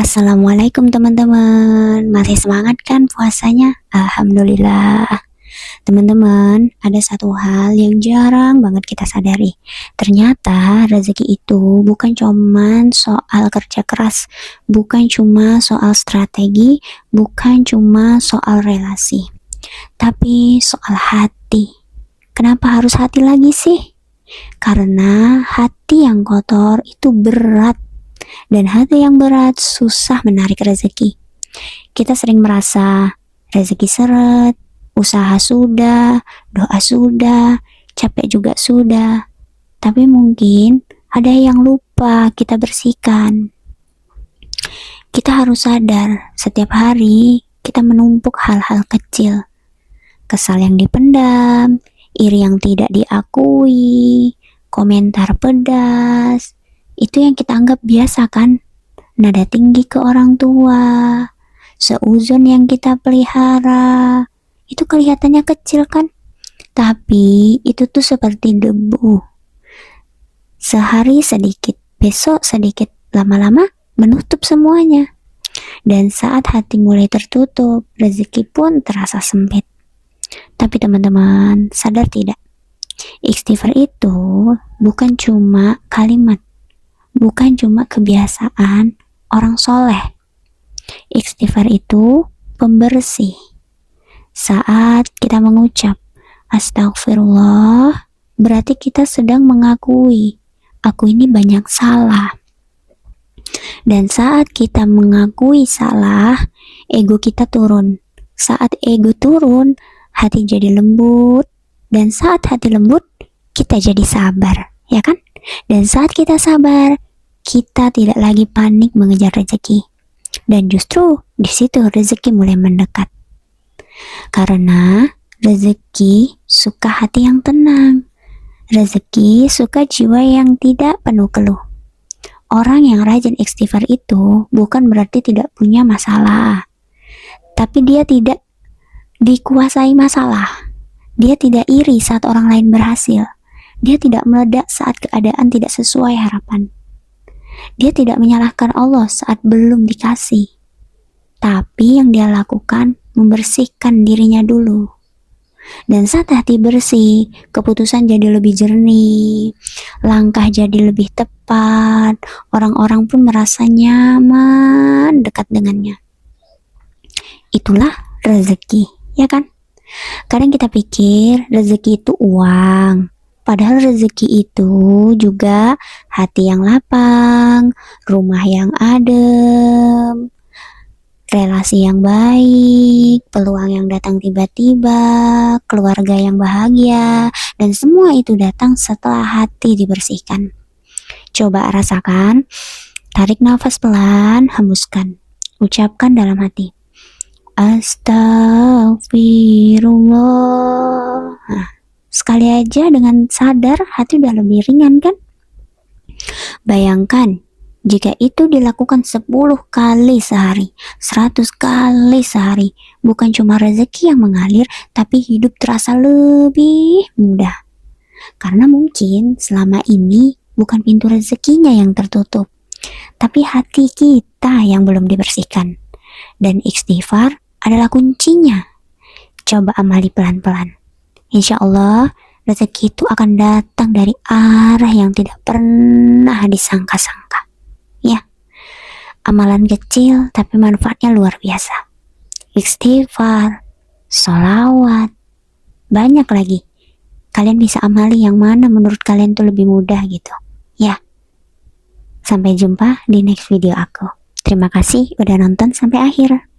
Assalamualaikum teman-teman, masih semangat kan puasanya? Alhamdulillah. Teman-teman, ada satu hal yang jarang banget kita sadari. Ternyata rezeki itu bukan cuma soal kerja keras, bukan cuma soal strategi, bukan cuma soal relasi, tapi soal hati. Kenapa harus hati lagi sih? Karena hati yang kotor itu berat, dan hati yang berat susah menarik rezeki. Kita sering merasa rezeki seret, usaha sudah, doa sudah, capek juga sudah. Tapi mungkin ada yang lupa kita bersihkan. Kita harus sadar, setiap hari kita menumpuk hal-hal kecil. Kesal yang dipendam, iri yang tidak diakui, komentar pedas, itu yang kita anggap biasa kan? Nada tinggi ke orang tua, seuzon yang kita pelihara, itu kelihatannya kecil kan? Tapi itu tuh seperti debu. Sehari sedikit, besok sedikit, lama-lama menutup semuanya. Dan saat hati mulai tertutup, rezeki pun terasa sempit. Tapi teman-teman, sadar tidak? Istighfar itu bukan cuma kalimat, bukan cuma kebiasaan orang soleh. Istighfar itu pembersih. Saat kita mengucap astagfirullah, berarti kita sedang mengakui, aku ini banyak salah. Dan saat kita mengakui salah, ego kita turun. Saat ego turun, hati jadi lembut. Dan saat hati lembut, kita jadi sabar, ya kan? Dan saat kita sabar, kita tidak lagi panik mengejar rezeki. Dan justru di situ rezeki mulai mendekat. Karena rezeki suka hati yang tenang. Rezeki suka jiwa yang tidak penuh keluh. Orang yang rajin istighfar itu bukan berarti tidak punya masalah. Tapi dia tidak dikuasai masalah. Dia tidak iri saat orang lain berhasil. Dia tidak meledak saat keadaan tidak sesuai harapan. Dia tidak menyalahkan Allah saat belum dikasih. Tapi yang dia lakukan membersihkan dirinya dulu. Dan saat hati bersih, keputusan jadi lebih jernih, langkah jadi lebih tepat, orang-orang pun merasa nyaman dekat dengannya. Itulah rezeki, ya kan? Kadang kita pikir rezeki itu uang, padahal rezeki itu juga hati yang lapang, rumah yang adem, relasi yang baik, peluang yang datang tiba-tiba, keluarga yang bahagia, dan semua itu datang setelah hati dibersihkan. Coba rasakan, tarik nafas pelan, hembuskan, ucapkan dalam hati. Astagfirullah. Nah, sekali aja dengan sadar, hati udah lebih ringan kan? Bayangkan, jika itu dilakukan 10 kali sehari, 100 kali sehari, bukan cuma rezeki yang mengalir, tapi hidup terasa lebih mudah. Karena mungkin selama ini bukan pintu rezekinya yang tertutup, tapi hati kita yang belum dibersihkan. Dan istighfar adalah kuncinya. Coba amali pelan-pelan. Insya Allah, rezeki itu akan datang dari arah yang tidak pernah disangka-sangka. Ya, amalan kecil tapi manfaatnya luar biasa. Istighfar, sholawat, banyak lagi. Kalian bisa amali yang mana menurut kalian tuh lebih mudah gitu. Ya, sampai jumpa di next video aku. Terima kasih udah nonton sampai akhir.